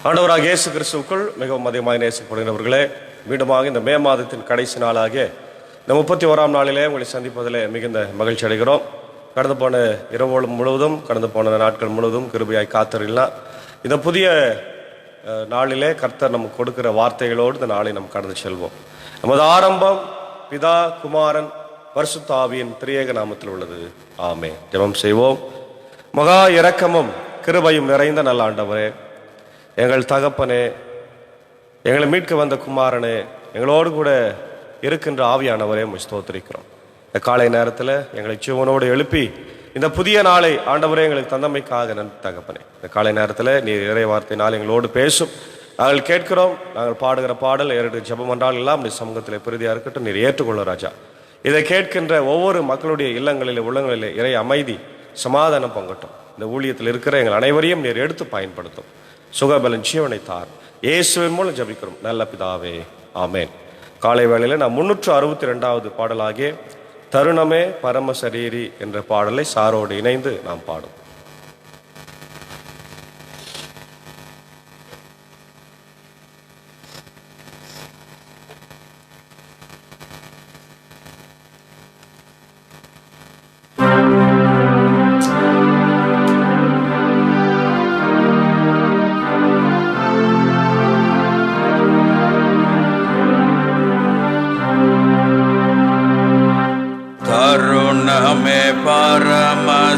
ஆண்டவராக இயேசு கிறிஸ்துவுக்குள் மிகவும் அதிகமாக நேசப்படுகிறவர்களே, மீண்டுமாக இந்த மே மாதத்தின் கடைசி நாளாகிய இந்த 31ஆம் நாளிலே உங்களை சந்திப்பதில் மிகுந்த மகிழ்ச்சி அடைகிறோம். கடந்து போன இரவு முழுவதும், கடந்து போன நாட்கள் முழுவதும் கிருபையாய் காத்திரலாம். இந்த புதிய நாளிலே கர்த்தர் நமக்கு கொடுக்கிற வார்த்தைகளோடு இந்த நாளை நாம் கடந்து செல்வோம். நமது ஆரம்பம் பிதா, குமாரன், பரிசுத்த ஆவியின் திரியேக நாமத்தில் உள்ளது. ஆமென். ஜெபம் செய்வோம். மகா இரக்கமும் கிருபையும் நிறைந்த நல்ல ஆண்டவரே, எங்கள் தகப்பனே, எங்களை மீட்க வந்த குமாரனே, எங்களோடு கூட இருக்கின்ற ஆவியானவரே, ஸ்தோத்திரிக்கிறோம். இந்த காலை நேரத்தில் எங்களை ஜீவனோடு எழுப்பி இந்த புதிய நாளை ஆண்டவரே எங்களுக்கு தந்தமைக்காக நன்றி தகப்பனே. இந்த காலை நேரத்தில் நீர் இறை வார்த்தையினால் எங்களோடு பேசும். நாங்கள் கேட்கிறோம். நாங்கள் பாடுகிற பாடல் ஏறு ஜெபம் என்றால் எல்லாம் நீ சமூகத்தில் பிரதியாக இருக்கட்டும். நீர் ஏற்றுக்கொள்ள ராஜா. இதை கேட்கின்ற ஒவ்வொரு மக்களுடைய இல்லங்களில் உள்ளங்களிலே இறை அமைதி, சமாதானம் பொங்கட்டும். இந்த ஊழியத்தில் இருக்கிற எங்கள் அனைவரையும் நீர் எடுத்து பயன்படுத்தும். சுகபலன் ஜீவனை தார். இயேசுவின் மூலம் ஜபிக்கிறோம் நல்ல பிதாவே, ஆமேன். காலை வேளையில் நாம் 362வது பாடலாகிய தருணமே பரமசரீரி என்ற பாடலை சாரோடு இணைந்து நாம் பாடும். தருணமே பரமசரீரே,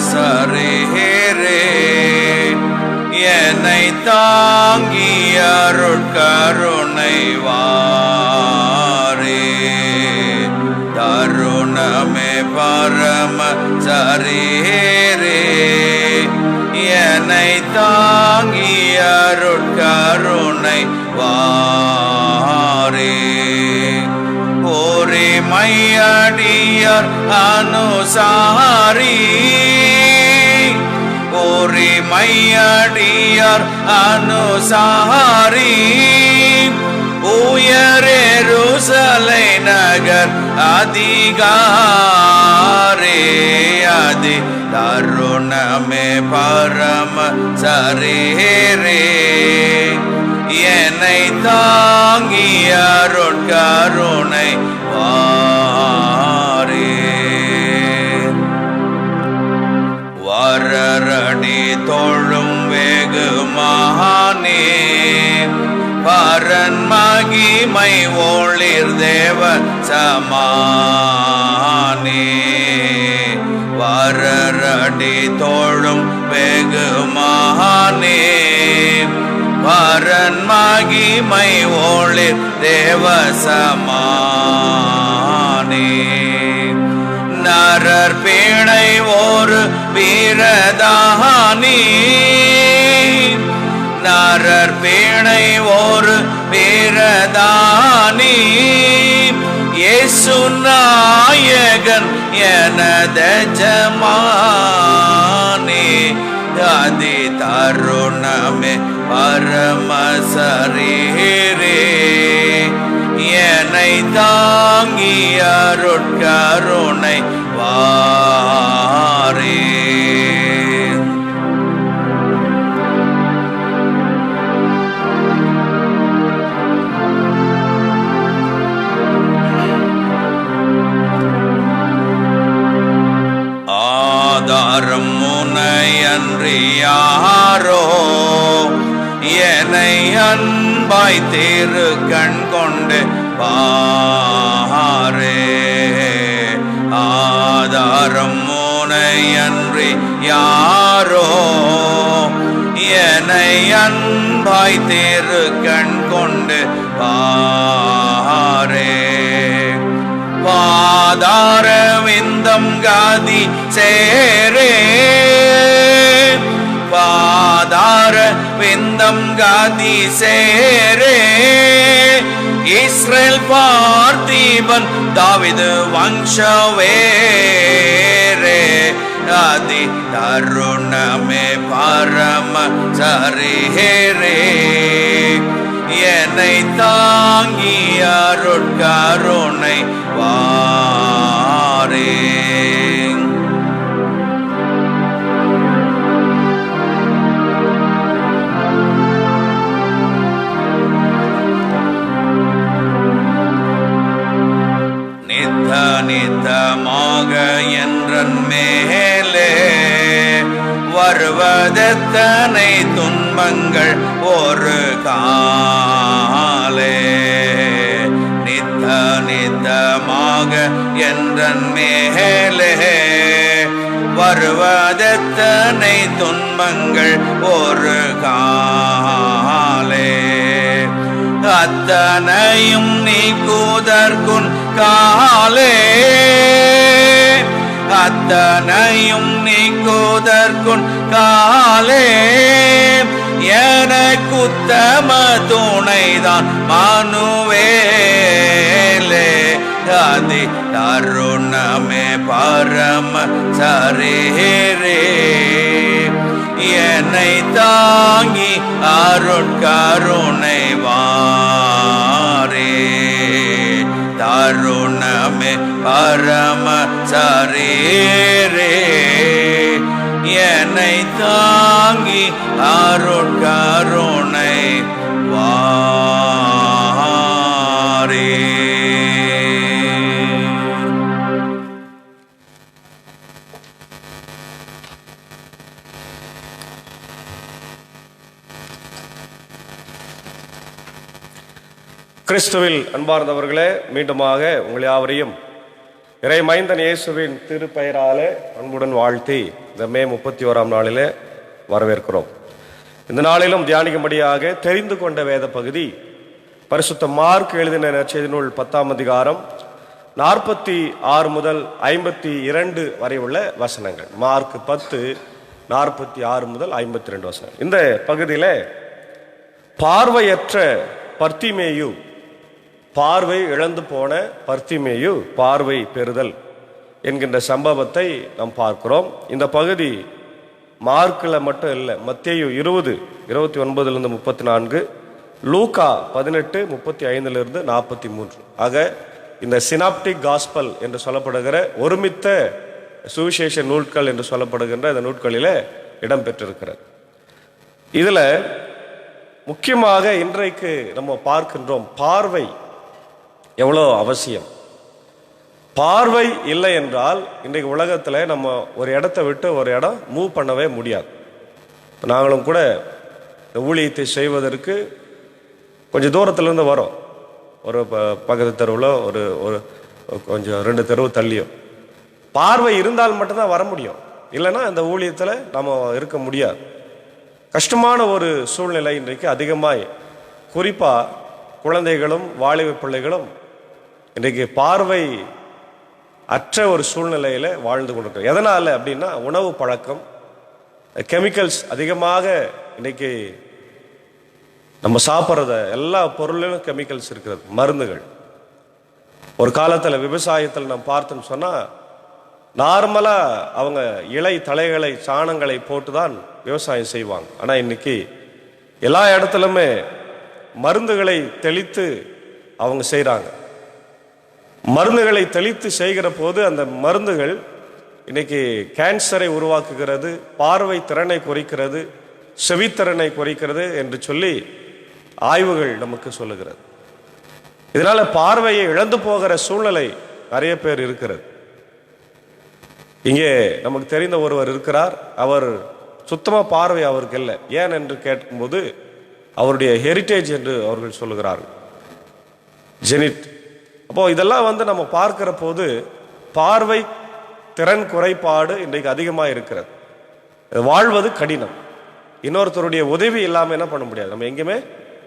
என்னை தாங்கி அருட்கருணை வாரே. தருணமே பரமசரீரே, என்னை தாங்கி அருட்கருணை வாரே. மையடியார் அனுசாரி, ஓரி மையடியார் அனுசாரி, உயரெருசலை நகர் அதிகாரே. அதி தருணமே பரமசரீரே, என்னை தாங்கி அருட்கருணை வாரே. வரரடி தொழும் வெகு மகானே, பரன் மகிமை ஒளிர் தேவ சமானே. வரரடி தொழும் வெகு மகானே, பரன் மகிமை ஒளிர் தேவ சமானே. நரர் பீணை ஒரு வீரதானி, நரர் பீணை ஒரு வீரதானி, இயேசு நாயகன் எனதெஜமானே. அதி தருணமே பரமசரீரே, என்னை தாங்கி அருட்கருணை வாரே. ஆதாரம் முனையன்றி யாரோ, என்னை அன்பாய் தேரு கண் கொண்டு பாரே. ஆதாரம் முனையன்றி யாரோ, என்னை அன்பாய் தேரு கண் கொண்டு பாரே. பாதார விந்தம் காதி சேரே, பாதார விந்தம் காதி சேரே. இஸ்ரேல் பார்த்திபன் தாவீது வம்சவேரே. அதி தருணமே பரமசரீரே, என்னை தாங்கி அருட்கருணை வாரே. என்றன் மேலே வருவதெத்தனை துன்பங்கள் ஒரு காலே. நித்த நித்தமாக என்றன் மேலே வருவதெத்தனை துன்பங்கள் ஒரு காலே. அத்தனையும் நீக்குதற்குன் காலே, அத்தனையும் நீக்குதற்குன் காலே. எனக்குத்தம துணைதான் மனுவேலே. அதி தருணமே பரம சரீரே, என்னை தாங்கி அருட்கருணை வாரே. தருணமே பரம சரீரே, என்னை தாங்கி அருட்கருணை வாரே. கிறிஸ்துவில் அன்பார்ந்தவர்களே, மீண்டுமாக உங்கள் யாவரையும் இறை மைந்தன் இயேசுவின் திருப்பெயராலே அன்புடன் வாழ்த்தி இந்த மே 31ஆம் நாளிலே வரவேற்கிறோம். இந்த நாளிலும் தியானிக்கும்படியாக தெரிந்து கொண்ட வேத பகுதி பரிசுத்த மார்க் எழுதின நற்செய்தி நூல் 10ஆம் அதிகாரம் 46 முதல் 52 வரை உள்ள வசனங்கள். மார்க் 10 46 முதல் 52 வசனங்கள். இந்த பகுதியில பார்வையற்ற பர்த்திமேயு, பார்வை இழந்து போன பர்த்திமேயு பார்வை பெறுதல் என்கின்ற சம்பவத்தை நாம் பார்க்கிறோம். இந்த பகுதி மார்க்கில் மட்டும் இல்லை, மத்தேயு 20 29 34, லூக்கா 18 35 43 ஆக இந்த சினாப்டிக் காஸ்பல் என்று சொல்லப்படுகிற ஒருமித்த சுவிசேஷ நூல்கள் என்று சொல்லப்படுகின்ற இந்த நூல்களிலே இடம்பெற்றிருக்கிறது. இதுல முக்கியமாக இன்றைக்கு நம்ம பார்க்கின்றோம், பார்வை எவ்வளோ அவசியம். பார்வை இல்லை என்றால் இன்றைக்கு உலகத்தில் நம்ம ஒரு இடத்தை விட்டு ஒரு இடம் மூவ் பண்ணவே முடியாது. இப்போ நாங்களும் கூட இந்த ஊழியத்தை செய்வதற்கு கொஞ்சம் தூரத்துலேருந்து வரோம், ஒரு பக்கத்து தெருவில் ஒரு ஒரு கொஞ்சம் 2 தெருவு தள்ளியும். பார்வை இருந்தால் மட்டும்தான் வர முடியும், இல்லைன்னா இந்த ஊழியத்தில் நம்ம இருக்க முடியாது. கஷ்டமான ஒரு சூழ்நிலை இன்றைக்கு அதிகமாய், குறிப்பாக குழந்தைகளும் வாலிப பிள்ளைகளும் இன்றைக்கு பார்வை அற்ற ஒரு சூழ்நிலையில் வாழ்ந்து கொண்டிருக்கிறோம். எதனால் அப்படின்னா உணவு பழக்கம், கெமிக்கல்ஸ் அதிகமாக இன்றைக்கி நம்ம சாப்பிட்றத எல்லா பொருளிலும் கெமிக்கல்ஸ் இருக்கிறது, மருந்துகள். ஒரு காலத்தில் விவசாயத்தில் நம்ம பார்த்தோம்னு சொன்னால் நார்மலாக அவங்க இலை தலைகளை சாணங்களை போட்டு தான் விவசாயம் செய்வாங்க. ஆனால் இன்னைக்கு எல்லா இடத்துலையுமே மருந்துகளை தெளித்து அவங்க செய்கிறாங்க. மருந்துகளை தெளித்து செய்கிற போது அந்த மருந்துகள் இன்னைக்கு கேன்சரை உருவாக்குகிறது, பார்வை திறனை குறைக்கிறது, செவித்திறனை குறைக்கிறது என்று சொல்லி ஆய்வுகள் நமக்கு சொல்லுகிறது. இதனால பார்வையை இழந்து போகிற சூழ்நிலை நிறைய பேர் இருக்கிறது. இங்கே நமக்கு தெரிந்த ஒருவர் இருக்கிறார், அவர் சுத்தமாக பார்வை அவருக்கு இல்லை. ஏன் என்று கேட்கும்போது அவருடைய ஹெரிட்டேஜ் என்று அவர்கள் சொல்லுகிறார்கள், ஜெனிட். அப்போ இதெல்லாம் நம்ம பார்க்கிற போது பார்வை திறன் குறைபாடு இன்றைக்கு அதிகமாக இருக்கிறது. வாழ்வது கடினம். இன்னொருத்தருடைய உதவி இல்லாமல் என்ன பண்ண முடியாது, நம்ம எங்கேயுமே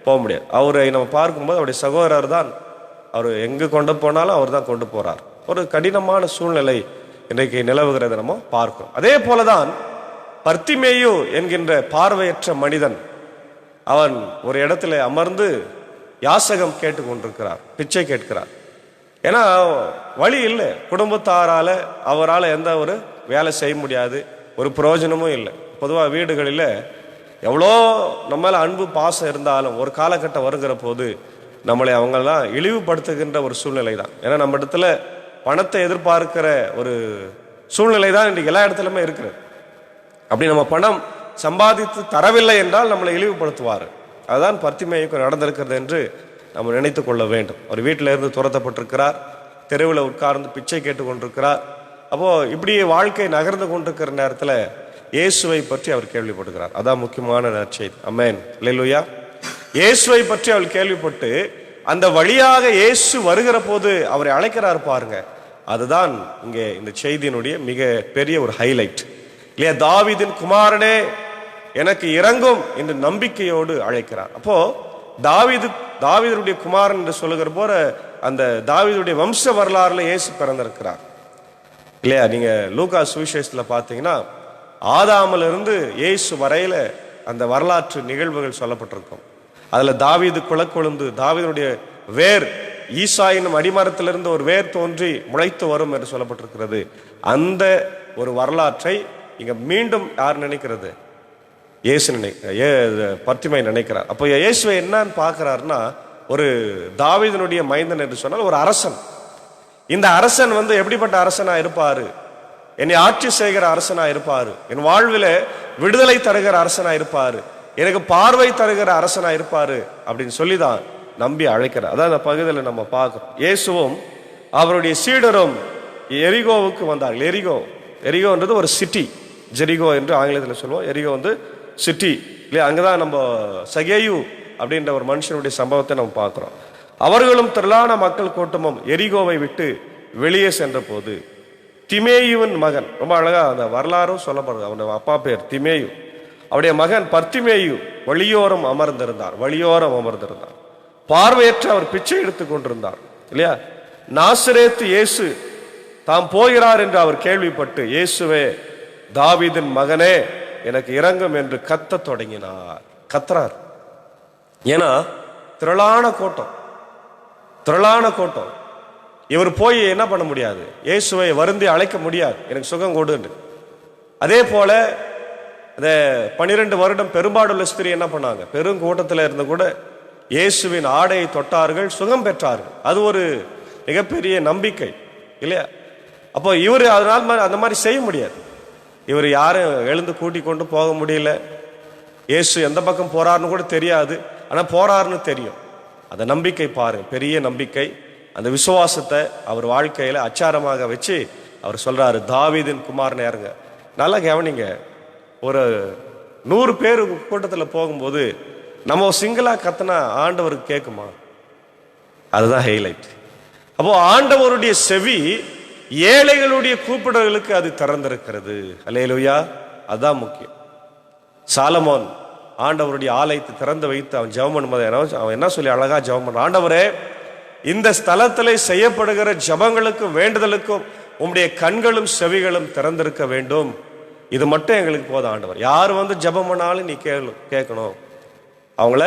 போக முடியாது. அவரை நம்ம பார்க்கும்போது அவருடைய சகோதரர் தான், அவர் எங்கே கொண்டு போனாலும் அவர் தான் கொண்டு போகிறார். ஒரு கடினமான சூழ்நிலை இன்றைக்கு நிலவுகிறத நம்ம பார்க்கிறோம். அதே போலதான் பர்த்திமேயு என்கின்ற பார்வையற்ற மனிதன், அவன் ஒரு இடத்துல அமர்ந்து யாசகம் கேட்டுக்கொண்டிருக்கிறார், பிச்சை கேட்கிறார். ஏன்னா வழி இல்லை, குடும்பத்தாரால் அவரால் எந்த ஒரு வேலை செய்ய முடியாது, ஒரு பிரயோஜனமும் இல்லை. பொதுவாக வீடுகளில் எவ்வளோ நம்ம அன்பு பாசம் இருந்தாலும் ஒரு காலகட்டம் வருகிற போது நம்மளை அவங்கெல்லாம் இழிவுபடுத்துகின்ற ஒரு சூழ்நிலை தான். ஏன்னா நம்ம இடத்துல பணத்தை எதிர்பார்க்கிற ஒரு சூழ்நிலை தான் இன்றைக்கு எல்லா இடத்துலையுமே இருக்கிறது. அப்படி நம்ம பணம் சம்பாதித்து தரவில்லை என்றால் நம்மளை இழிவுபடுத்துவார். அதுதான் பர்த்திமேயுக்கு நடந்திருக்கிறது என்று நம்ம நினைத்து கொள்ள வேண்டும். அவர் வீட்டில் இருந்து துரத்தப்பட்டிருக்கிறார், தெருவில் உட்கார்ந்து பிச்சை கேட்டுக்கொண்டிருக்கிறார். அப்போ இப்படி வாழ்க்கை நகர்ந்து கொண்டிருக்கிற நேரத்தில் இயேசுவை பற்றி அவர் கேள்விப்படுகிறார். அதான் முக்கியமான நற்செய்தி. ஆமென், அல்லேலூயா. இயேசுவை பற்றி அவர் கேள்விப்பட்டு அந்த வழியாக இயேசு வருகிற போது அவரை அழைக்கிறார் பாருங்க. அதுதான் இங்கே இந்த செய்தியினுடைய மிக பெரிய ஒரு ஹைலைட் இல்லையா? தாவீதின் குமாரனே எனக்கு இறங்கும் என்று நம்பிக்கையோடு அழைக்கிறார். அப்போ தாவீதுடைய குமாரன் என்று சொல்லுகிற போற அந்த தாவீதுடைய வம்ச வரலாறுல இயேசு பிறந்திருக்கிறார் இல்லையா? நீங்க லூக்கா சுவிசேஷத்துல பாத்தீங்கன்னா ஆதாமிலிருந்து இயேசு வரையில அந்த வரலாற்று நிகழ்வுகள் சொல்லப்பட்டிருக்கும். அதுல தாவீது குலக்கொழுந்து, தாவீதுடைய வேர் ஈசாயினும் அடிமரத்திலிருந்து ஒரு வேர் தோன்றி முளைத்து வரும் என்று சொல்லப்பட்டிருக்கிறது. அந்த ஒரு வரலாற்றை இங்க மீண்டும் யார் நினைக்கிறது? இயேசு பர்த்திமை நினைக்கிறார். அப்போ இயேசுவை என்னன்னு பார்க்கிறாருன்னா, ஒரு தாவீதினுடைய மைந்தன் என்று சொன்னால் ஒரு அரசன். இந்த அரசன் எப்படிப்பட்ட அரசனா இருப்பாரு? என்னை ஆட்சி செய்கிற அரசனா இருப்பாரு, என் வாழ்வில் விடுதலை தருகிற அரசனா இருப்பாரு, எனக்கு பார்வை தருகிற அரசனா இருப்பாரு அப்படின்னு சொல்லிதான் நம்பி அழைக்கிறார். அதான் அந்த பகுதியில் நம்ம பார்க்கிறோம். இயேசுவும் அவருடைய சீடரும் எரிகோவுக்கு வந்தார்கள். எரிகோன்றது ஒரு சிட்டி. ஜெரிகோ என்று ஆங்கிலத்தில் சொல்லுவோம். எரிகோ சிட்டி இல்லையா? அங்கதான் நம்ம சகேயு அப்படின்ற ஒரு மனுஷனுடைய சம்பவத்தை நம்ம பார்க்கிறோம். அவர்களும் திரளான மக்கள் கூட்டமும் எரிகோவை விட்டு வெளியே சென்ற போது திமேயுவின் மகன், ரொம்ப அழகா அந்த வரலாறும் சொல்லப்படுது, அவனுடைய அப்பா பேர் திமேயு, அவருடைய மகன் பர்த்திமேயு வழியோரம் அமர்ந்திருந்தார். பார்வையற்ற அவர் பிச்சை எடுத்துக் கொண்டிருந்தார் இல்லையா? நாசரேத்து இயேசு தாம் போகிறார் என்று அவர் கேள்விப்பட்டு, இயேசுவே தாவீதின் மகனே எனக்கு இறங்கும் என்று கத்த தொடங்கினார். கத்துறார். ஏன்னா திரளான கூட்டம். இவர் போய் என்ன பண்ண முடியாது? இயேசுவை வருந்தி அழைக்க முடியாது, எனக்கு சுகம் கொடுன்னு. அதே போல இந்த 12 வருடம் பெரும்பாடுள்ள ஸ்திரீ என்ன பண்ணாங்க? பெருங்கூட்டத்தில் இருந்து கூட இயேசுவின் ஆடையை தொட்டார்கள், சுகம் பெற்றார்கள். அது ஒரு மிகப்பெரிய நம்பிக்கை இல்லையா? அப்போ இவர் அதனால அந்த மாதிரி செய்ய முடியாது. இவர் யாரும் எழுந்து கூட்டி கொண்டு போக முடியல. இயேசு எந்த பக்கம் போறாருன்னு கூட தெரியாது, ஆனா போறாருன்னு தெரியும். அந்த நம்பிக்கை பாருங்க, பெரிய நம்பிக்கை. அந்த விசுவாசத்தை அவர் வாழ்க்கையில அச்சாரமாக வச்சு அவர் சொல்றாரு, தாவீதின் குமாரனே இறங்க. நல்லா கவனிங்க, ஒரு 100 பேர் கூட்டத்தில் போகும்போது நம்ம சிங்கிளா கத்துனா ஆண்டவருக்கு கேட்குமா? அதுதான் ஹைலைட். அப்போ ஆண்டவருடைய செவி ஏழைகளுடைய கூப்பிடல்களுக்கு அது திறந்திருக்கிறது. அல்லேலூயா. அதுதான் முக்கியம். சாலமோன் ஆண்டவருடைய ஆலயத்தை திறந்து வைத்து அவன் ஜெபம் பண்ணும்போது அவன் என்ன சொல்லி அழகா ஜெபம் பண்ணான்? ஆண்டவரே, இந்த ஸ்தலத்திலே செய்யப்படுகிற ஜெபங்களுக்கும் வேண்டுதலுக்கும் உம்முடைய கண்களும் செவிகளும் திறந்திருக்க வேண்டும். இது மட்டும் எங்களுக்கு போதும் ஆண்டவர். யார் ஜெபம் பண்ணாலும் நீ கேட்கணும், அவங்கள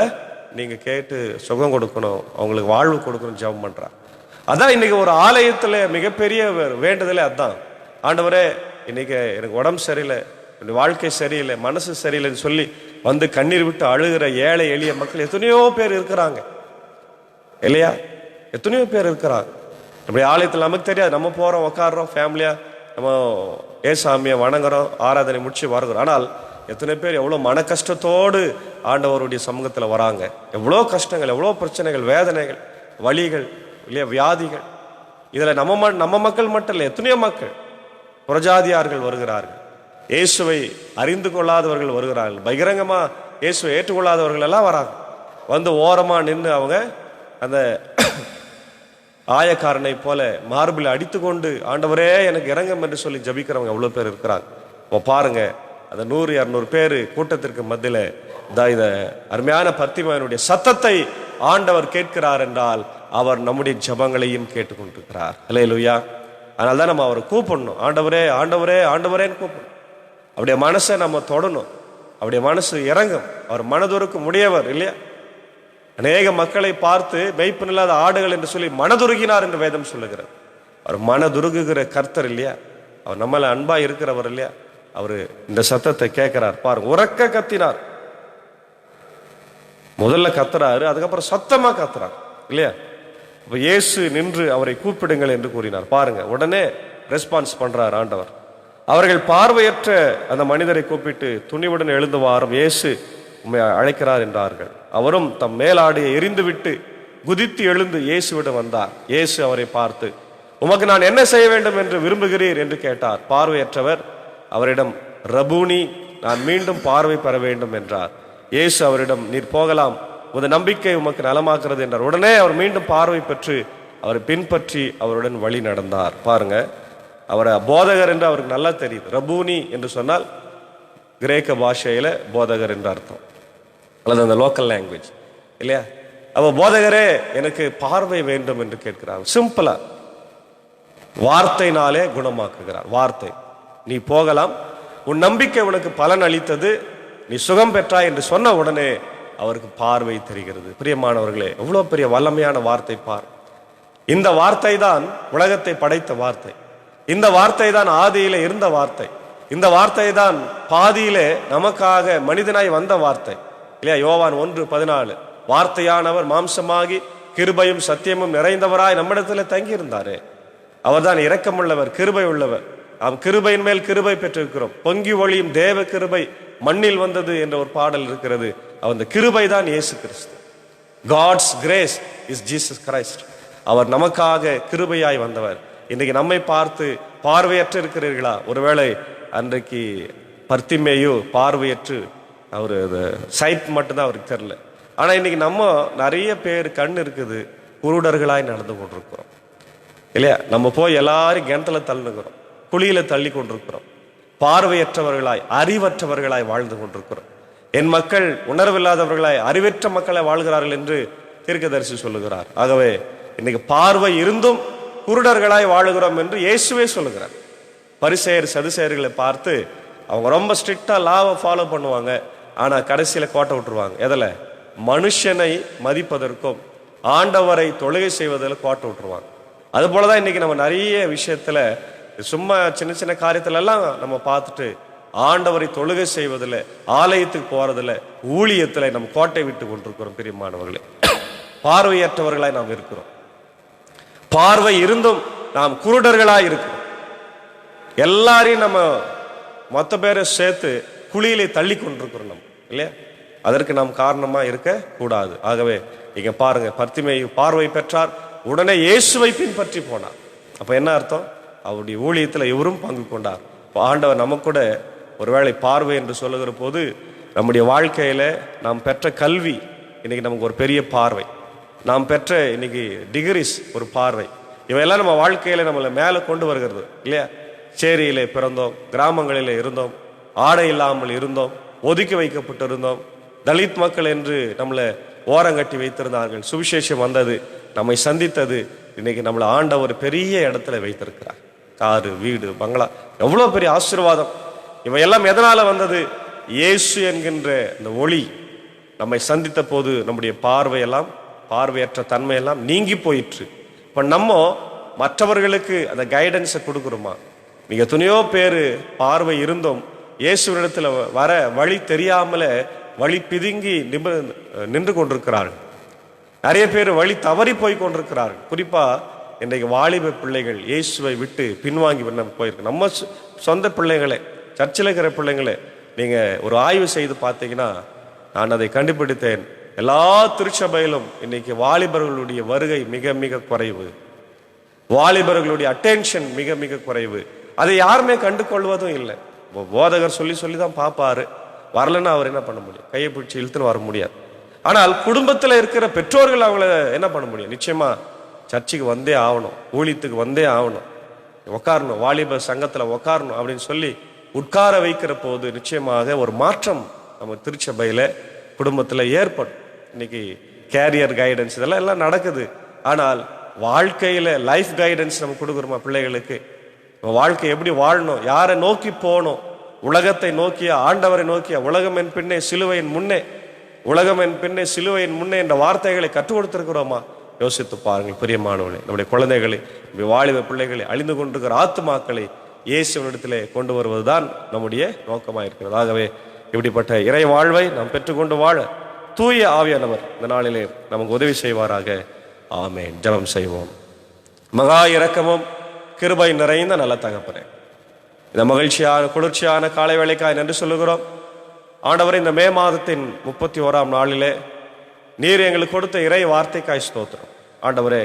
நீங்க கேட்டு சுகம் கொடுக்கணும், அவங்களுக்கு வாழ்வு கொடுக்கணும் ஜெபம் பண்றான். அதான் இன்னைக்கு ஒரு ஆலயத்துல மிகப்பெரிய வேண்டுதலே அதான். ஆண்டவரே, இன்னைக்கு எனக்கு உடம்பு சரியில்லை, என்னுடைய வாழ்க்கை சரியில்லை, மனசு சரியில்லைன்னு சொல்லி கண்ணீர் விட்டு அழுகிற ஏழை எளிய மக்கள் எத்தனையோ பேர் இருக்கிறாங்க இல்லையா? எத்தனையோ பேர் இருக்கிறாங்க. நம்முடைய ஆலயத்தில் நமக்கு தெரியாது, நம்ம போறோம், உட்காடுறோம், ஃபேமிலியா நம்ம ஏசாமியை வணங்குறோம், ஆராதனை முடிச்சு வருகிறோம். ஆனால் எத்தனை பேர் எவ்வளோ மன கஷ்டத்தோடு ஆண்டவருடைய சமூகத்தில் வராங்க. எவ்வளோ கஷ்டங்கள், எவ்வளோ பிரச்சனைகள், வேதனைகள், வலிகள் இல்லையா, வியாதிகள். இதில் நம்ம மக்கள் மட்டும் இல்லை, எத்தனையோ மக்கள், புறஜாதியார்கள் வருகிறார்கள், இயேசுவை அறிந்து கொள்ளாதவர்கள் வருகிறார்கள், பகிரங்கமா இயேசுவை ஏற்றுக்கொள்ளாதவர்கள் எல்லாம் வராங்க. ஓரமா நின்று அவங்க அந்த ஆயக்காரனை போல மார்பில் அடித்து கொண்டு ஆண்டவரே எனக்கு இறங்கும் என்று சொல்லி ஜபிக்கிறவங்க எவ்வளவு பேர் இருக்கிறாங்க. இப்போ பாருங்க, அந்த 100-200 பேர் கூட்டத்திற்கு மத்தியில் இந்த அருமையான பர்த்திமேயுனுடைய சத்தத்தை ஆண்டவர் கேட்கிறார் என்றால் அவர் நம்முடைய ஜபங்களையும் கேட்டுக்கொண்டிருக்கிறார். அல்லேலூயா. அதனால தான் நம்ம அவரை கூப்பிடணும், ஆண்டவரே ஆண்டவரே ஆண்டவரேன்னு கூப்பிடணும். அவருடைய மனசை நம்ம தொடணும், அவருடைய மனசு இறங்கும். அவர் மனதுருக்கு முடியவர் இல்லையா? அநேக மக்களை பார்த்து மெய்ப்பன் இல்லாத ஆடுகள் என்று சொல்லி மனதுருகினார் என்று வேதம் சொல்லுகிறார். அவர் மனதுருகுகிற கர்த்தர் இல்லையா? அவர் நம்மள அன்பா இருக்கிறவர் இல்லையா? அவரு இந்த சத்தத்தை கேட்கிறார் பாருங்க. உறக்க கத்தினார், முதல்ல கத்துறாரு, அதுக்கப்புறம் சத்தமா கத்துறார் இல்லையா? இப்ப இயேசு நின்று அவரை கூப்பிடுங்கள் என்று கூறினார் பாருங்க. உடனே ரெஸ்பான்ஸ் பண்றார் ஆண்டவர். அவர்கள் பார்வையற்ற அந்த மனிதரை கூப்பிட்டு துணிவுடன் எழுந்து வாரும், இயேசு உண்மை அழைக்கிறார் என்றார்கள். அவரும் தம் மேலாடையை எரிந்து விட்டு குதித்து எழுந்து இயேசுவிடம் வந்தார். இயேசு அவரை பார்த்து உமக்கு நான் என்ன செய்ய வேண்டும் என்று விரும்புகிறீர் என்று கேட்டார். பார்வையற்றவர் அவரிடம், ரபூனி, நான் மீண்டும் பார்வை பெற வேண்டும் என்றார். இயேசு அவரிடம், நீர் போகலாம், உமது நம்பிக்கை உமக்கு நலமாக்குறது என்றார். உடனே அவர் மீண்டும் பார்வை பெற்று அவரை பின்பற்றி அவருடன் வழி நடந்தார். பாருங்க, அவரை போதகர் என்று அவருக்கு நல்லா தெரியுது. ரபூனி என்று சொன்னால் கிரேக்க பாஷையில போதகர் என்று அர்த்தம், அல்லது அந்த லோக்கல் லாங்குவேஜ் இல்லையா? அவ போதகரே, எனக்கு பார்வை வேண்டும் என்று கேட்கிறார். சிம்பிளா வார்த்தையினாலே குணமாக்குகிறார். வார்த்தை, நீ போகலாம், உன் நம்பிக்கை உனக்கு பலன் அளித்தது, நீ சுகம் பெற்றாய் என்று சொன்ன உடனே அவருக்கு பார்வை தெரிகிறது. பிரியமானவர்களே, எவ்வளவு பெரிய வல்லமையான வார்த்தை பார். இந்த வார்த்தை தான் உலகத்தை படைத்த வார்த்தை. இந்த வார்த்தை தான் ஆதியிலே இருந்த வார்த்தை. இந்த வார்த்தை தான் பாதியிலே நமக்காக மனிதனாய் வந்த வார்த்தை இல்லையா? யோவான் 1:14, வார்த்தையானவர் மாம்சமாகி கிருபையும் சத்தியமும் நிறைந்தவராய் நம்மிடத்தில் தங்கி இருந்தாரே. அவர் தான் இரக்கமுள்ளவர், கிருபை உள்ளவர். நாம் கிருபையின் மேல் கிருபை பெற்றிருக்கிறோம். பொங்கி ஒளியும் தேவ கிருபை மண்ணில் வந்தது என்ற ஒரு பாடல் இருக்கிறது. அந்த கிருபை தான் இயேசு கிறிஸ்து. God's grace is Jesus Christ. அவர் நமக்காக கிருபையாய் வந்தவர். இன்னைக்கு நம்மை பார்த்து பார்வையற்று இருக்கிறீர்களா? ஒருவேளை அன்றைக்கு பர்த்திமேயு பார்வையற்று, அவர் சைட் மட்டும்தான் அவருக்கு தெரியல. ஆனா இன்னைக்கு நம்ம நிறைய பேர் கண் இருக்குது, குருடர்களாய் நடந்து கொண்டிருக்கிறோம் இல்லையா? நம்ம போய் எல்லாரும் கிணத்துல தள்ளுகிறோம், குழியில தள்ளி கொண்டிருக்கிறோம். பார்வையற்றவர்களாய், அறிவற்றவர்களாய் வாழ்ந்து கொண்டிருக்கிறோம். என் மக்கள் உணர்வில்லாதவர்களாய், அறிவற்ற மக்களை வாழ்கிறார்கள் என்று தீர்க்கதரிசி சொல்லுகிறார். ஆகவே இன்னைக்கு பார்வை இருந்தும் குருடர்களாய் வாழுகிறோம் என்று இயேசுவே சொல்லுகிறார். பரிசேயர் சதுசேயர்களை பார்த்து அவங்க ரொம்ப ஸ்ட்ரிக்டா லாவை ஃபாலோ பண்ணுவாங்க, ஆனா கடைசியில கோட்டை விட்டுருவாங்க. எதில்? மனுஷனை மதிப்பதற்கும் ஆண்டவரை தொழுகை செய்வதில் கோட்டை விட்டுருவாங்க. அது போலதான் இன்னைக்கு நம்ம நிறைய விஷயத்துல, சும்மா சின்ன சின்ன காரியத்துல எல்லாம் நம்ம பார்த்துட்டு ஆண்டவரை தொழுகை செய்வதில், ஆலயத்துக்கு போறதுல, ஊழியத்துல நம்ம கோட்டை விட்டு கொண்டிருக்கிறோம். பிரியமானவர்களே, பார்வையற்றவர்களாய் நாம் இருக்கிறோம். பார்வை இருந்தும் நாம் குருடர்களாய் இருக்கிறோம். எல்லாரையும் நம்ம மொத்த பேரை சேர்த்து குழியிலே தள்ளி கொண்டிருக்கிறோம் நம்ம இல்லையா? அதற்கு நாம் காரணமா இருக்க கூடாது. ஆகவே இங்க பாருங்க, பர்த்திமேயு பார்வை பெற்றார், உடனே இயேசுவை பின்பற்றி போனார். அப்ப என்ன அர்த்தம்? அவருடைய ஊழியத்துல இவரும் பங்கு கொண்டார். ஆண்டவர் நமக்கு கூட ஒருவேளை பார்வை என்று சொல்லுகிற போது, நம்முடைய வாழ்க்கையில நாம் பெற்ற கல்வி இன்னைக்கு நமக்கு ஒரு பெரிய பார்வை, நாம் பெற்ற இன்னைக்கு டிகிரிஸ் ஒரு பார்வை, இவையெல்லாம் நம்ம வாழ்க்கையில நம்மளை மேலே கொண்டு வருகிறது இல்லையா? சேரியிலே பிறந்தோம், கிராமங்களிலே இருந்தோம், ஆடை இல்லாமல் இருந்தோம், ஒதுக்கி வைக்கப்பட்டிருந்தோம், தலித் மக்கள் என்று நம்மளை ஓரங்கட்டி வைத்திருந்தார்கள். சுவிசேஷம் வந்தது, நம்மை சந்தித்தது, இன்னைக்கு நம்மளை ஆண்டவர் பெரிய இடத்துல வைத்திருக்கிறார். காரு, வீடு, பங்களா, எவ்வளோ பெரிய ஆசீர்வாதம். இவையெல்லாம் எதனால வந்தது? இயேசு என்கின்ற இந்த ஒளி நம்மை சந்தித்த போது நம்முடைய பார்வையெல்லாம், பார்வையற்ற தன்மையெல்லாம் நீங்கி போயிற்று. இப்போ நம்ம மற்றவர்களுக்கு அந்த கைடன்ஸை கொடுக்குறோமா? மிக துணையோ பேர் பார்வை இருந்தும் இயேசுவினிடத்துல வர வழி தெரியாமல வழி பிதுங்கி நின்று கொண்டிருக்கிறார்கள். நிறைய பேர் வழி தவறி போய் கொண்டிருக்கிறார்கள். குறிப்பா இன்றைக்கு வாலிப பிள்ளைகள் இயேசுவை விட்டு பின்வாங்கி போயிருக்கு. நம்ம சொந்த பிள்ளைங்களே, சர்ச்சில் இருக்கிற பிள்ளைங்களே, நீங்க ஒரு ஆய்வு செய்து பார்த்தீங்கன்னா, நான் அதை கண்டுபிடித்தேன், எல்லா திருச்சபையிலும் இன்னைக்கு வாலிபர்களுடைய வருகை மிக மிக குறைவு, வாலிபர்களுடைய அட்டென்ஷன் மிக மிக குறைவு. அதை யாருமே கண்டு கொள்வதும் இல்லை. போதகர் சொல்லி சொல்லி தான் பார்ப்பாரு, வரலன்னா அவர் என்ன பண்ண முடியும்? கையை பிடிச்சி இழுத்துன்னு வர முடியாது. ஆனால் குடும்பத்தில் இருக்கிற பெற்றோர்கள் அவங்கள என்ன பண்ண முடியும்? நிச்சயமா சர்ச்சுக்கு வந்தே ஆகணும், ஊழியத்துக்கு வந்தே ஆகணும், உட்காரணும், வாலிப சங்கத்தில் உட்காரணும் அப்படின்னு சொல்லி உட்கார வைக்கிற போது நிச்சயமாக ஒரு மாற்றம் நம்ம திருச்சபையில குடும்பத்தில் ஏற்படும். இன்னைக்கு கேரியர் கைடன்ஸ் இதெல்லாம் எல்லாம் நடக்குது. ஆனால் வாழ்க்கையில லைஃப் கைடன்ஸ் நம்ம கொடுக்குறோமா பிள்ளைகளுக்கு? வாழ்க்கை எப்படி வாழணும், யாரை நோக்கி போகணும், உலகத்தை நோக்கிய, ஆண்டவரை நோக்கிய, உலகம் என் பின்னே சிலுவையின் முன்னே, உலகம் என் பின்னே சிலுவையின் முன்னே என்ற வார்த்தைகளை கற்றுக் கொடுத்திருக்கிறோமா? யோசித்து பாருங்கள் பிரியமானவர்களே. நம்முடைய குழந்தைகளை, வாலிப பிள்ளைகளை, அழிந்து கொண்டிருக்கிற ஆத்துமாக்களை இயேசுவினிடத்திலே கொண்டு வருவதுதான் நம்முடைய நோக்கமாக இருக்கிறது. ஆகவே இப்படிப்பட்ட இறை வாழ்வை நாம் பெற்றுக்கொண்டு வாழ தூய ஆவியானவர் இந்த நாளிலே நமக்கு உதவி செய்வாராக. ஆமேன். ஜெபம் செய்வோம். மகா இரக்கமும் கிருபை நிறைந்த நல்ல தகப்பனே, இந்த மகிழ்ச்சியான குளிர்ச்சியான காலை வேளைக்காய் நன்றி சொல்லுகிறோம். ஆண்டவரே, இந்த மே மாதத்தின் 31ஆம் நாளிலே நீர் எங்களுக்கு கொடுத்த இறை வார்த்தைக்காய் ஸ்தோத்திரம். ஆண்டவரே,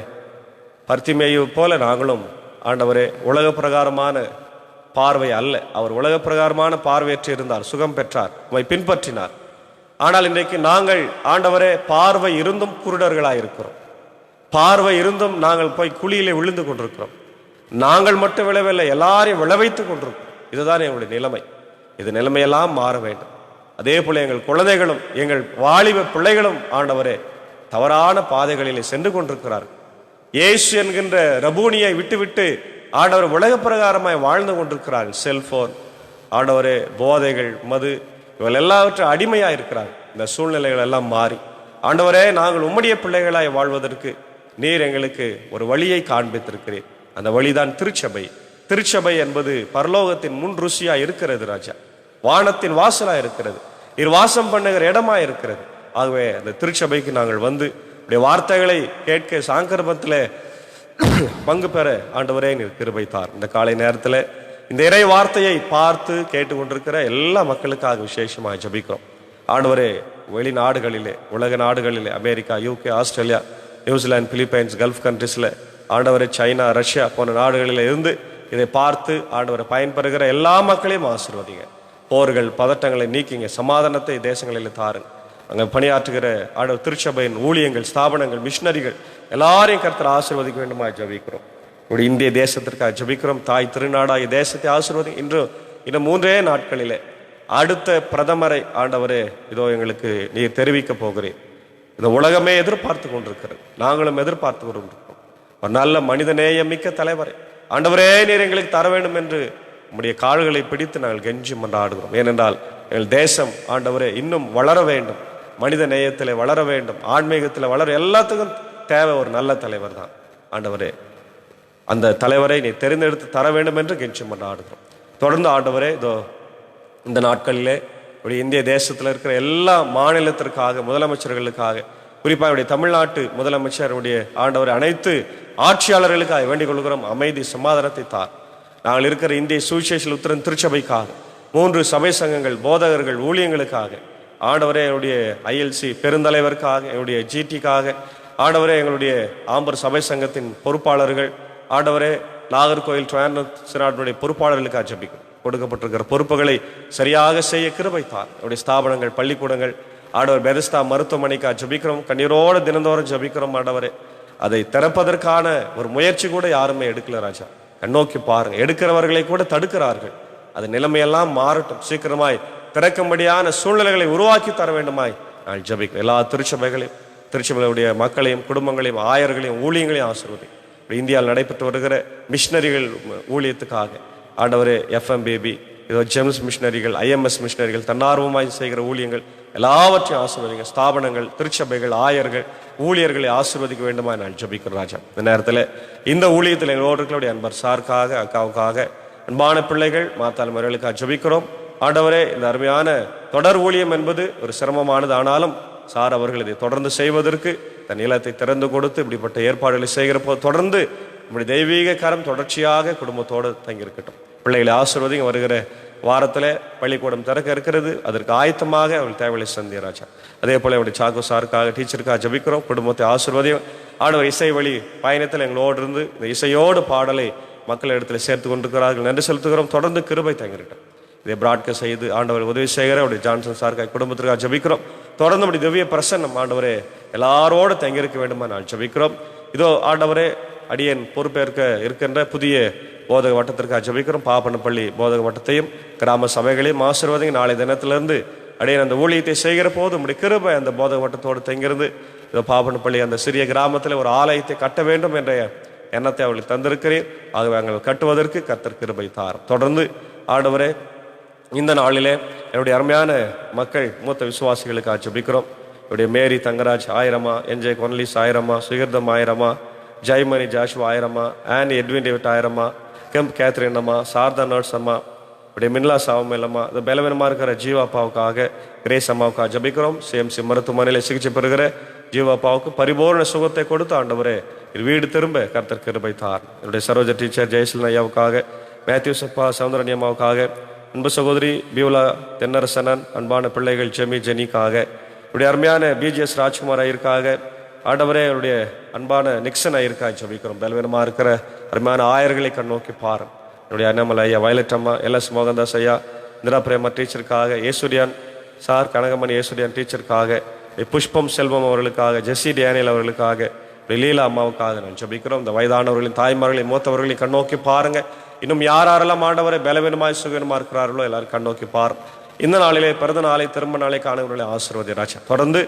பர்த்திமேயு போல நாங்களும் ஆண்டவரே உலக பிரகாரமான பார்வை அல்ல. அவர் உலக பிரகாரமான பார்வையற்று இருந்தார், சுகம் பெற்றார், உம்மை பின்பற்றினார். ஆனால் இன்றைக்கு நாங்கள் ஆண்டவரே பார்வை இருந்தும் குருடர்களாக இருக்கிறோம். பார்வை இருந்தும் நாங்கள் போய் குழியிலே விழுந்து கொண்டிருக்கிறோம். நாங்கள் மட்டும் விளைவில்லை, எல்லாரையும் விளைவைத்துக் கொண்டிருக்கிறோம். இதுதான் எங்களுடைய நிலைமை. இது நிலைமையெல்லாம் மாற வேண்டும். அதே போல எங்கள் குழந்தைகளும் எங்கள் வாலிப பிள்ளைகளும் ஆண்டவரே தவறான பாதைகளிலே சென்று கொண்டிருக்கிறார்கள். இயேசு என்கின்ற ரபூனியை விட்டுவிட்டு ஆண்டவர் உலக பிரகாரமாய் வாழ்ந்து கொண்டிருக்கிறார்கள். செல்போன், ஆண்டவரே போதைகள், மது, இவள் எல்லாவற்றும் அடிமையாக இருக்கிறார்கள். இந்த சூழ்நிலைகள் எல்லாம் மாறி ஆண்டவரே நாங்கள் உம்முடைய பிள்ளைகளாய் வாழ்வதற்கு நீர் எங்களுக்கு ஒரு வழியை காண்பித்திருக்கிறீர். அந்த வழிதான் திருச்சபை. திருச்சபை என்பது பரலோகத்தின் முன் ருசியா இருக்கிறது ராஜா. வானத்தின் வாசலா இருக்கிறது, நீர் வாசம் பண்ணுகிற இடமா இருக்கிறது. ஆகவே அந்த திருச்சபைக்கு நாங்கள் வந்து உடைய வார்த்தைகளை கேட்க சாங்கரபத்தில் பங்கு பெற ஆண்டவரே நீர் கிருபை தார். இந்த காலை நேரத்தில் இந்த இறை வார்த்தையை பார்த்து கேட்டுக்கொண்டிருக்கிற எல்லா மக்களுக்காக விசேஷமாக ஜபிக்கிறோம். ஆண்டவரே வெளிநாடுகளிலே, உலக நாடுகளிலே, America, UK, Australia, New Zealand, Philippines, Gulf கண்ட்ரிஸில் ஆண்டவரை சைனா, ரஷ்யா போன்ற நாடுகளில் இருந்து இதை பார்த்து ஆண்டவரை பயன்பெறுகிற எல்லா மக்களையும் ஆசீர்வதிங்க. போர்கள், பதட்டங்களை நீக்கிங்க, சமாதானத்தை தேசங்களில் தாருங்க. அங்கே பணியாற்றுகிற ஆண்டவர் திருச்சபையின் ஊழியங்கள், ஸ்தாபனங்கள், மிஷினரிகள் எல்லாரையும் கர்த்தர் ஆசீர்வதிக்க வேண்டுமா ஜபிக்கிறோம். இப்படி இந்திய தேசத்திற்காக ஜபிக்கிறோம். தாய் திருநாடாகிய தேசத்தை ஆசீர்வதி. இன்னும் 3 நாட்களிலே அடுத்த பிரதமரை ஆண்டவரே இதோ எங்களுக்கு நீர் தெரிவிக்க போகிறேன். இந்த உலகமே எதிர்பார்த்து கொண்டிருக்கிறது, நாங்களும் எதிர்பார்த்து கொண்டிருக்கிறோம். ஒரு நல்ல மனிதநேயம் மிக்க தலைவரை ஆண்டவரே நீர் எங்களுக்கு தர வேண்டும் என்று நம்முடைய கால்களை பிடித்து நாங்கள் கெஞ்சி மன்றாடுகிறோம். ஏனென்றால் எங்கள் தேசம் ஆண்டவரே இன்னும் வளர வேண்டும், மனித நேயத்தில் வளர வேண்டும், ஆன்மீகத்தில் வளர, எல்லாத்துக்கும் தேவை ஒரு நல்ல தலைவர் தான். ஆண்டவரே அந்த தலைவரை நீ தெரிந்தெடுத்து தர வேண்டும் என்று கெஞ்சி மன்றாடுகிறோம். தொடர்ந்து ஆண்டவரே இதோ இந்த நாட்களிலே இந்திய தேசத்தில் இருக்கிற எல்லா மாநிலத்திற்காக, முதலமைச்சர்களுக்காக, குறிப்பாக என்னுடைய தமிழ்நாட்டு முதலமைச்சருடைய ஆண்டவரை அனைத்து ஆட்சியாளர்களுக்காக வேண்டிக் கொள்கிறோம். அமைதி சமாதானத்தை தார். நாங்கள் இருக்கிற இந்திய சுவிசேஷ லுத்தரன் திருச்சபைக்காக, 3 சபை சங்கங்கள், போதகர்கள், ஊழியங்களுக்காக, ஆண்டவரே என்னுடைய ILC பெருந்தலைவருக்காக, என்னுடைய GTக்காக, ஆண்டவரே எங்களுடைய ஆம்பர் சபை சங்கத்தின் பொறுப்பாளர்கள், ஆண்டவரே நாகர்கோயில் ட்ரான்ஸ் சினாடுடைய பொறுப்பாளர்களுக்காக ஜபிக்கும். கொடுக்கப்பட்டிருக்கிற பொறுப்புகளை சரியாக செய்ய கிருபை தார். என்னுடைய ஸ்தாபனங்கள், பள்ளிக்கூடங்கள், ஆண்டவர் பெதஸ்தா மருத்துவமனைக்காக ஜபிக்கிறோம். கண்ணீரோடு தினந்தோறும் ஜபிக்கிறோம். ஆண்டவரே அதை திறப்பதற்கான ஒரு முயற்சி கூட யாருமே எடுக்கல ராஜா. கண்ணோக்கி பாருங்க, எடுக்கிறவர்களை கூட தடுக்கிறார்கள். அது நிலைமையெல்லாம் மாறட்டும், சீக்கிரமாய் திறக்கும்படியான சூழ்நிலைகளை உருவாக்கி தர வேண்டுமாய் நான் ஜபிக்கிறேன். எல்லா திருச்சபையுடைய மக்களையும், குடும்பங்களையும், ஆயர்களையும், ஊழியங்களையும் ஆசீர்வதி. இந்தியாவில் நடைபெற்று வருகிற மிஷினரிகள் ஊழியத்துக்காக ஆண்டவரே FMBB, இதோ ஜெம்ஸ் மிஷினரிகள், IMS மிஷினரிகள், தன்னார்வமாய் செய்கிற ஊழியங்கள் எல்லாவற்றையும் ஆசீர்வதிங்க. ஸ்தாபனங்கள், திருச்சபைகள், ஆயர்கள், ஊழியர்களை ஆசீர்வதிக்க வேண்டுமா நான் ஜபிக்கிறேன் ராஜா. இந்த நேரத்தில் இந்த ஊழியத்தில் எங்களோடு அன்பர் சாருக்காக, அக்காவுக்காக, அன்பான பிள்ளைகள், மாத்தாள் மறைகளுக்காக ஜபிக்கிறோம். ஆண்டவரே இந்த அருமையான தொடர் ஊழியம் என்பது ஒரு சிரமமானது. ஆனாலும் சார் அவர்கள் இதை தொடர்ந்து செய்வதற்கு தன் நிலத்தை திறந்து கொடுத்து இப்படிப்பட்ட ஏற்பாடுகளை செய்கிற போது தொடர்ந்து நம்முடைய தெய்வீக கரம் தொடர்ச்சியாக குடும்பத்தோடு தங்கியிருக்கட்டும். பிள்ளைகளை ஆசீர்வதிங்க. வருகிற வாரத்தில் பள்ளிக்கூடம் திறக்க இருக்கிறது, அதற்கு ஆயத்தமாக அவர்கள் தேவையை சந்திய ராஜா. அதே போல என்னுடைய சாக்கு சாருக்காக, டீச்சருக்காக ஜபிக்கிறோம். குடும்பத்தை ஆசீர்வதியும். ஆண்டவர் இசை வழி பயணத்தில் எங்களோடு இருந்து இந்த இசையோடு பாடலை மக்கள் இடத்துல சேர்த்து கொண்டிருக்கிறார்கள். நன்றி செலுத்துகிறோம். தொடர்ந்து கிருபை தங்கிருக்கட்டும். இதை பிராட்காஸ்ட் செய்து ஆண்டவர் உதவி செய்கிற அவருடைய ஜான்சன் சாருக்காக குடும்பத்திற்காக ஜபிக்கிறோம். தொடர்ந்து அப்படி திவ்ய பிரசன்னம் ஆண்டவரே எல்லாரோடு தங்கியிருக்க வேண்டுமா நான் ஜபிக்கிறோம். இதோ ஆண்டவரே அடியேன் பொறுப்பேற்க இருக்கின்ற புதிய போதக வட்டத்திற்காக ஜபிக்கிறோம். பாப்பனப்பள்ளி போதக வட்டத்தையும் கிராம சபைகளையும் ஆசீர்வதிங்க. நாளை தினத்திலிருந்து அடியேன் அந்த ஊழியத்தை செய்கிற போது நம்முடைய கிருபை அந்த போதக வட்டத்தோடு தங்கியிருந்து இதோ பாப்பனப்பள்ளி அந்த சிறிய கிராமத்தில் ஒரு ஆலயத்தை கட்ட வேண்டும் என்ற எண்ணத்தை அவர்களுக்கு தந்திருக்கிறேன். ஆகவே அங்கே கட்டுவதற்கு கர்த்தர் கிருபை தார். தொடர்ந்து ஆண்டவரே இந்த நாளிலே என்னுடைய அருமையான மக்கள், மூத்த விசுவாசிகளுக்காக ஜபிக்கிறோம். என்னுடைய மேரி தங்கராஜ் ஆயிரமா, NJ கொன்லிஸ் ஆயிரமா, சுகிர்தம் ஆயிரமா, ஜெய்மணி ஜாஷுவா ஆயிரமா, ஆனி எட்வின் டேவிட் ஆயிரமா, கெம்ப் கேத்ரின் அம்மா, சாரதா நர்ஸ் அம்மா, இப்படி மின்லா சாவமேலம்மா, இந்த பலவீனமாக இருக்கிற ஜீவா அப்பாவுக்காக, கிரேஸ் அம்மாவுக்காக ஜபிக்கிறோம். CMC மருத்துவமனையில் சிகிச்சை பெறுகிற ஜீவா அப்பாவுக்கு பரிபூர்ண சுகத்தை கொடுத்து ஆண்டவரே வீடு திரும்ப கர்த்தர் கிருபை தார். என்னுடைய சரோஜ டீச்சர் ஜெயசீலன் ஐயாவுக்காக, மேத்யூஸ் அப்பா சௌந்தரன் அம்மாவுக்காக, அன்பு சகோதரி பியூலா தென்னரசனன், அன்பான பிள்ளைகள் ஜெமி ஜெனிக்காக, இப்படி அருமையான BGS ராஜ்குமார் ஐயருக்காக, ஆண்டவரே அவருடைய அன்பான நிக்சன் ஐயருக்காக ஜெபிக்கிறோம். பலவீனமாக இருக்கிற அருமையான ஆயர்களை கண்ணோக்கி பாரும். என்னுடைய அண்ணாமலை ஐயா, வயலட் அம்மா, எல்எஸ் மோகன்தாஸ் ஐயா, இந்திரா பிரேமா டீச்சருக்காக, ஏசுடியான் சார், கனகமணி ஏசுடியான் டீச்சருக்காக, புஷ்பம் செல்வம் அவர்களுக்காக, ஜெஸ்ஸி டேனியல் அவர்களுக்காக, லீலா அம்மாவுக்காக நான் ஜெபிக்கிறோம். இந்த வயதானவர்களின் தாய்மார்களையும் மூத்தவர்களையும் கண்ணோக்கி பாருங்க. இன்னும் யாரெல்லாம் ஆண்டவரை பலவீனமாய் சுகவீனமாக இருக்கிறார்களோ எல்லாரும் கண்ணோக்கி பாரு. இந்த நாளிலே பிறந்த நாளை திரும்ப நாளை காணுகிறவர்களை ஆசீர்வதி ராஜா. தொடர்ந்து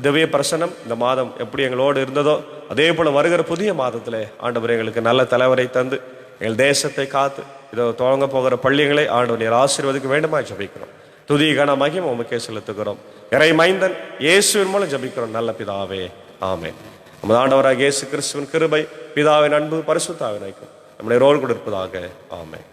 திவ்ய பிரசனம் இந்த மாதம் எப்படி எங்களோடு இருந்ததோ அதே போல வருகிற புதிய மாதத்திலே ஆண்டவர் எங்களுக்கு நல்ல தலைவரை தந்து எங்கள் தேசத்தை காத்து இதோ துவங்க போகிற பள்ளிகளை ஆண்டவர் நீர் ஆசீர்வதிக்க வேண்டுமா ஜெபிக்கிறோம். துதி கன மகிமை உமக்கே செலுத்துகிறோம். இறை மைந்தன் இயேசுவின் மூலம் ஜெபிக்கிறோம் நல்ல பிதாவே, ஆமென். நமது ஆண்டவராக இயேசு கிறிஸ்துவின் கிருபை, பிதாவின் அன்பு, பரிசுத்த ஆவியின் ஐக்கியம் நம்முடைய ரோல் கொடுப்பதாக, ஆமென்.